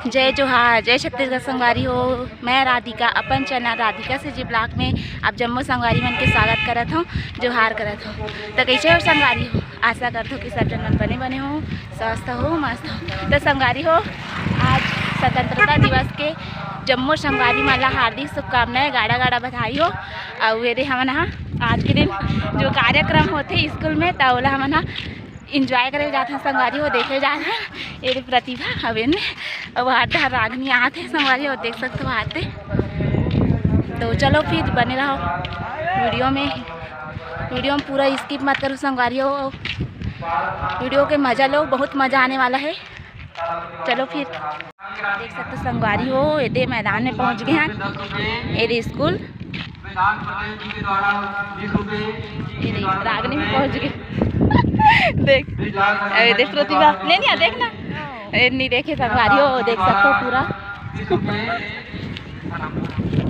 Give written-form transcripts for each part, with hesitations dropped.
जय जोहार, जय छत्तीसगढ़ संगवारी हो। मैं राधिका अपन चैनल राधिका से जी ब्लॉक में आप जम्मू संगवारी मन के स्वागत करत हूँ, जोहार करत हूँ। तो कैसे हो संगवारी हो? आशा करता हूँ कि सब जन मन बने बने हो, स्वस्थ हो, मस्त हो। तो संगवारी हो, आज स्वतंत्रता दिवस के जम्मू संगवारी माला हार्दिक शुभकामनाएं, गाड़ा गाड़ा बधाई हो। और वेरे हमन आज के दिन जो कार्यक्रम होते स्कूल में तौला हमन इंजॉय करे जाते हैं संगवारी हो, देखे जाते हैं। ये प्रतिभा हवे ने अब आधा रागनी आते हैं संगवारी हो, देख सकते हो आते। तो चलो फिर बने रहो वीडियो में पूरा स्किप मत करो संगवारी हो, वीडियो के मज़ा लो, बहुत मज़ा आने वाला है। चलो फिर देख सकते संगवारी हो, ये मैदान में पहुंच गए हैं। ये स्कूल रागनी में पहुंच गए। देख देख प्रतिभा ले नहीं देखना नहीं देखे संगवारी हो, देख सकते हो पूरा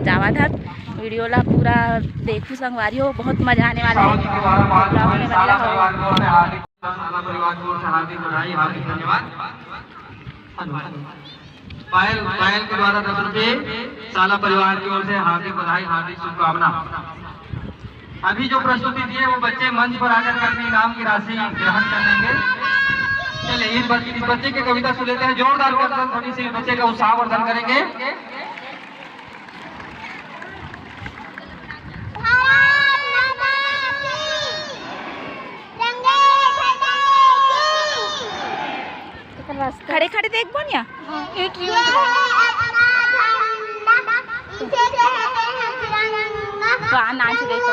जावा था वीडियो ला पूरा देखो संगवारी हो, बहुत मजा आने वाला है। ब्लॉग में बने रहो। पायल के द्वारा 10 रुपये साला परिवार की ओर से हार्दिक बधाई, हार्दिक शुभकामना। अभी जो प्रस्तुति दी है वो बच्चे मंच पर आकर के अपनी इनाम की राशि ग्रहण कर लेंगे। चलिए इस बच्चे की कविता सुन लेते हैं, जोरदार करके थोड़ी सी बच्चे का उत्साहवर्धन करेंगे। खड़े खड़े देख बोनिया नाच देखो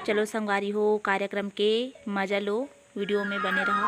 चलो संगवारी हो, कार्यक्रम के मजा लो, वीडियो में बने रहो।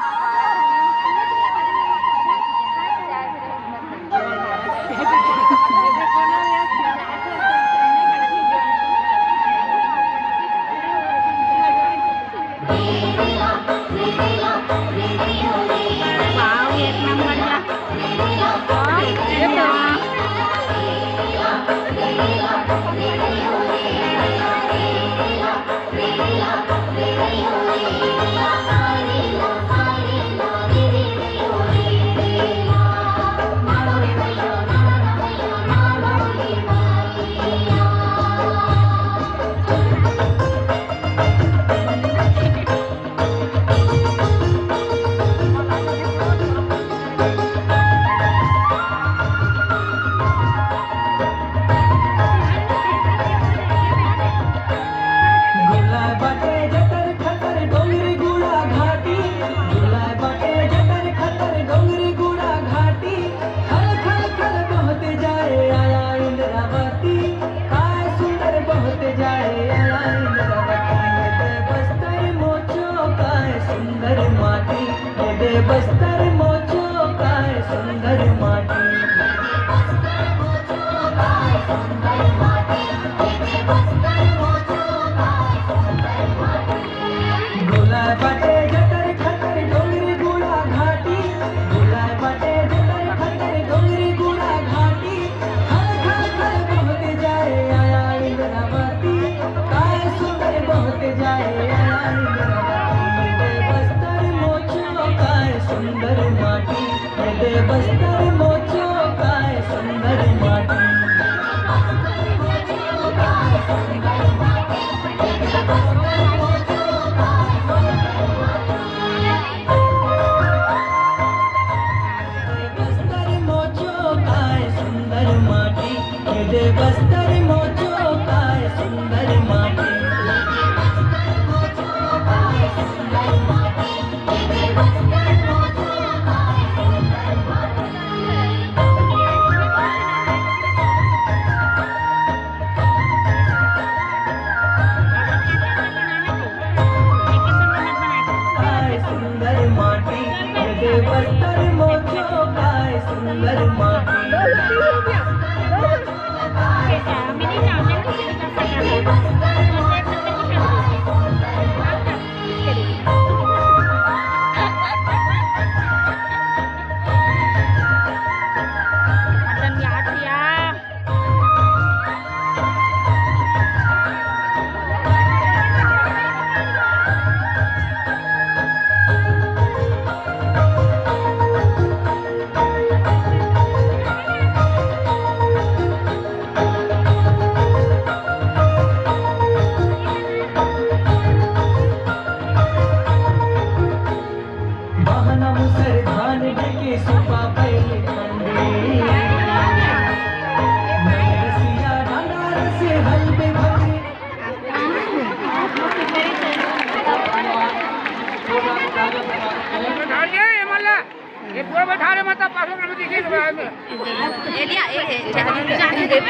बस्तर मोचो काय सुंदर माटी, गुलाय बाटे जतर खतर डोंगरी गुड़ा घाटी, गुलाय बाटे जतर खतर डोंगरी गुड़ा घाटी, खल खल खल बहते जाए आया इंद्रावती, काय सुंदर बहते जाए आया इंद्रावती। बस्तर मोचो काय सुंदर माटी, बस्तर मोचो काय सुंदर माटी। बस्तर मोचो काय सुंदर माटी, काय सुंदर माटी, बस्तर मोचो काय सुंदर माटी।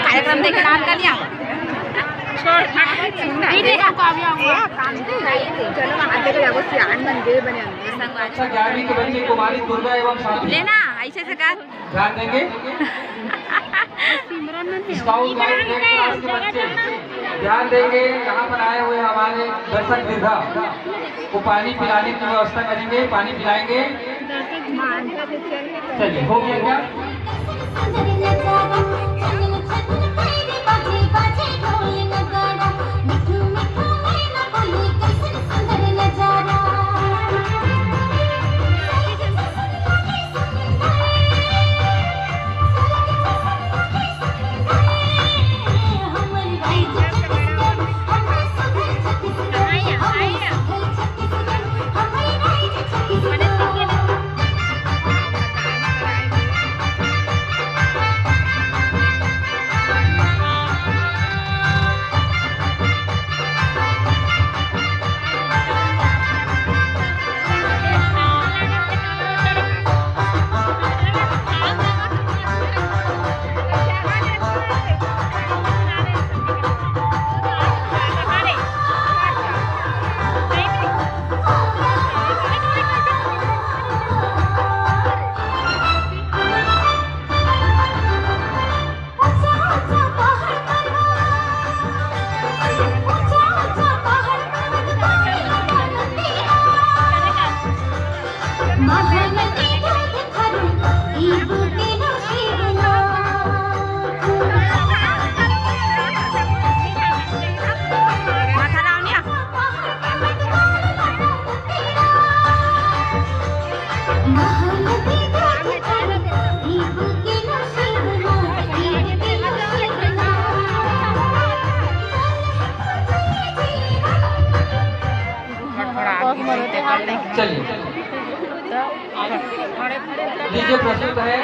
कार्यक्रम देखे नाम का लिया कक्षा 11वीं के बच्चे कुमारी दुर्गा एवं साथी लेना ऐसे से कर ध्यान देंगे। स्काउट गाइड के क्लास के बच्चे ध्यान देंगे। यहाँ पर आए हुए हमारे दर्शक दीर्घा को पानी पिलाने की व्यवस्था करेंगे, पानी पिलाएंगे। चलिए हो गया क्या? चलिए लीजिए प्रस्तुत है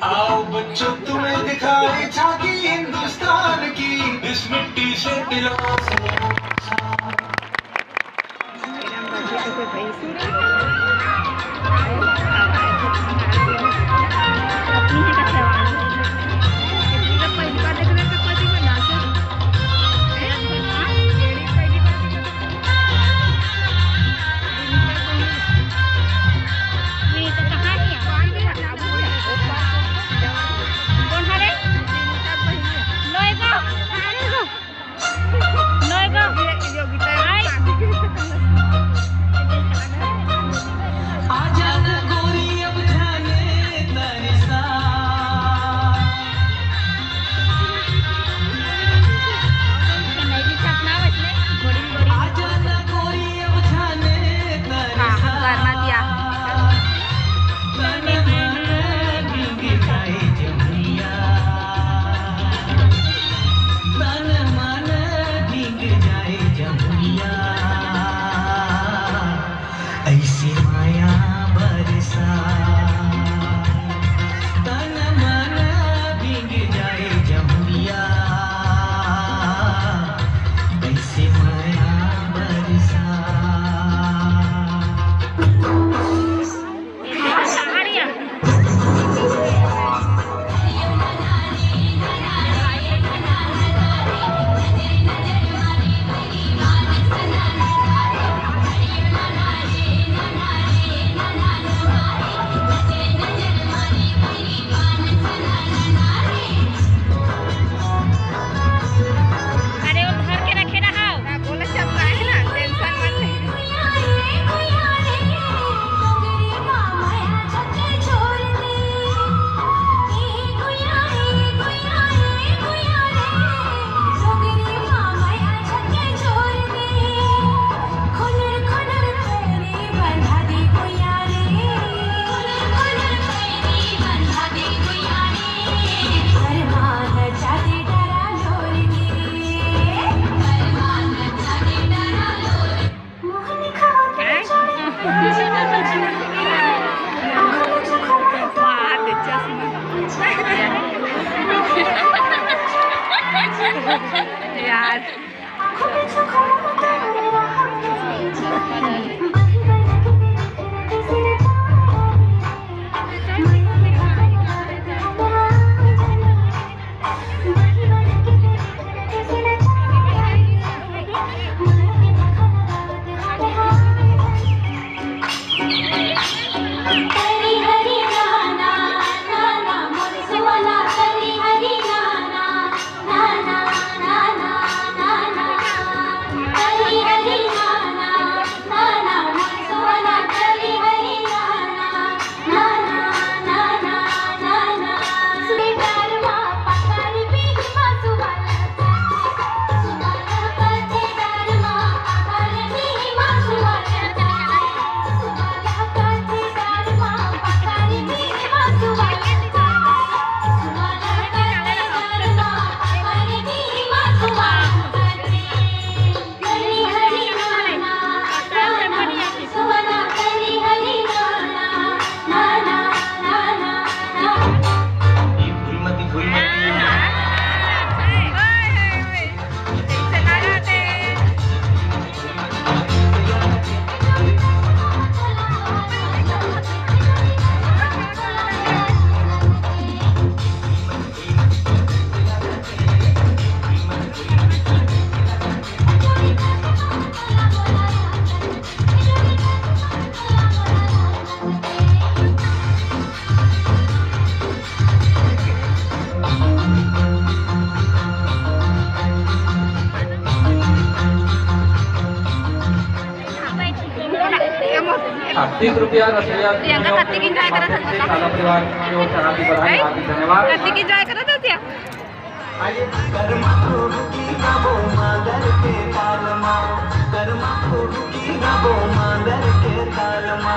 आओ बच्चों तुम्हें दिखाई झांकी हिंदुस्तान की, इस मिट्टी से दिलाओ यार ₹30 रसोईया प्रियंका कत्ती की एंजॉय करत होती का? साला परिवार की ओर से हार्दिक बधाई हार्दिक धन्यवाद। कत्ती की एंजॉय करत होती कर्मा की गबो मादर के तालमा कर्मा की गबो मादर के तालमा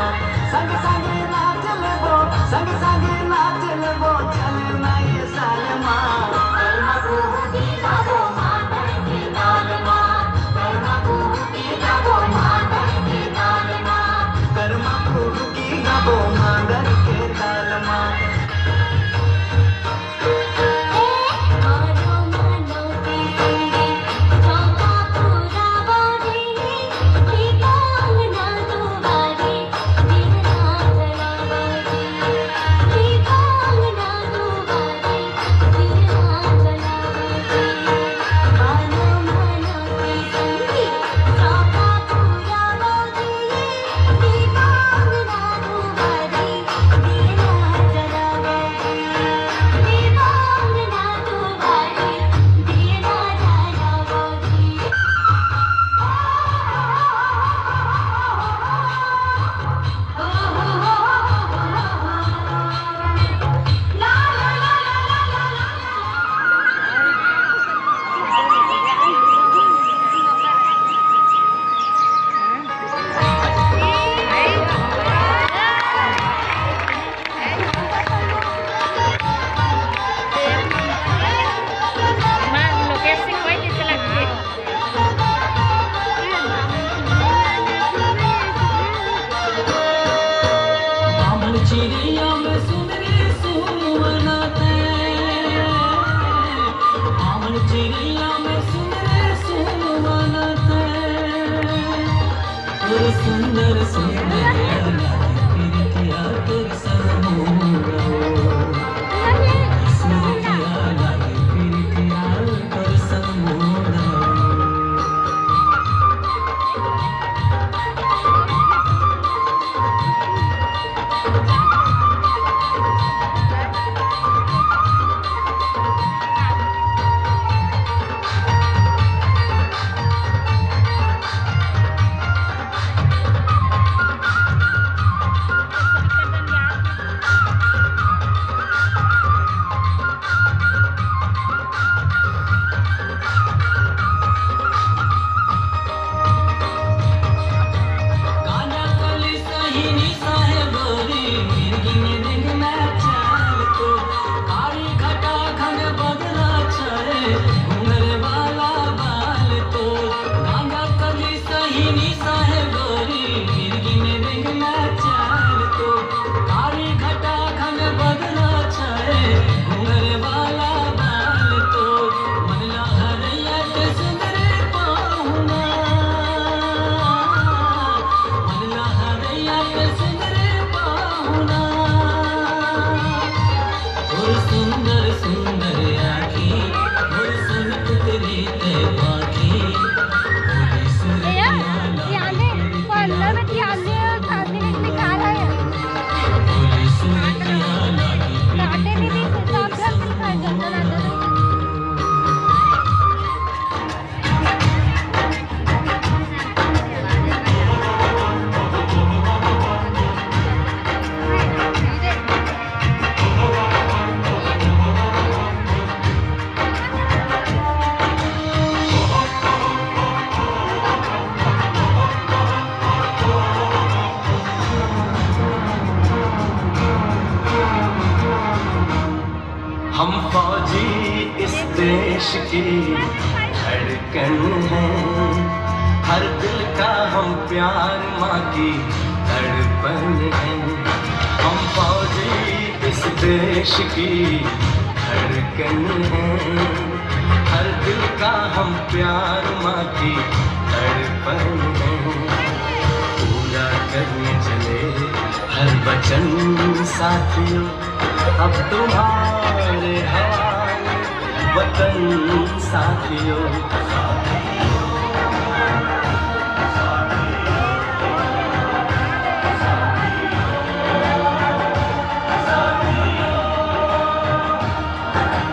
संग संग नाच लेबो संग संग नाच लेबो चलना ये सालमा कर्मा की गबो मादर के तालमा कर्मा की गबो मादर के तालमा कर्मा की गबो मादर के तालमा चिड़िया में सुनरी सुवनाते आमन चिड़िया में सुनरी सुवनाते और सुंदर सुंदर प्रीतिया तोर सरमोरा सुरतिया लागे प्रीतिया तोर सरमोरा देश की धड़कन है, हर दिल का हम प्यार माँ की धड़पन है। हम फौजी इस देश की धड़कन है, हर दिल का हम प्यार माँ की धड़पन है। पूरा करने चले हर वचन साथियों, अब तुम्हारे हवाले वतन साथियों।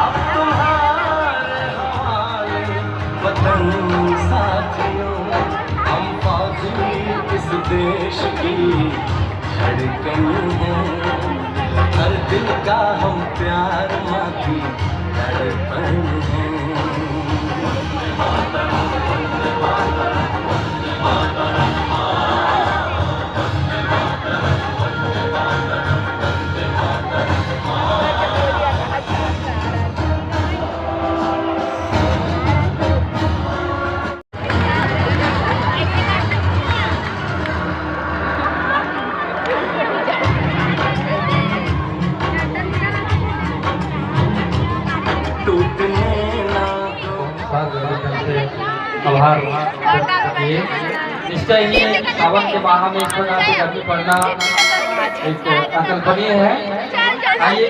अब तुम्हारे हवाले वतन साथियों, हम फौजी इस देश की धड़कन है, हर दिल का हम प्यार माँ की धड़पन है। आभार निश्चय ही सावन के माह में इस प्रकार से गर्मी पड़ना एक अकल्पनीय है। आइए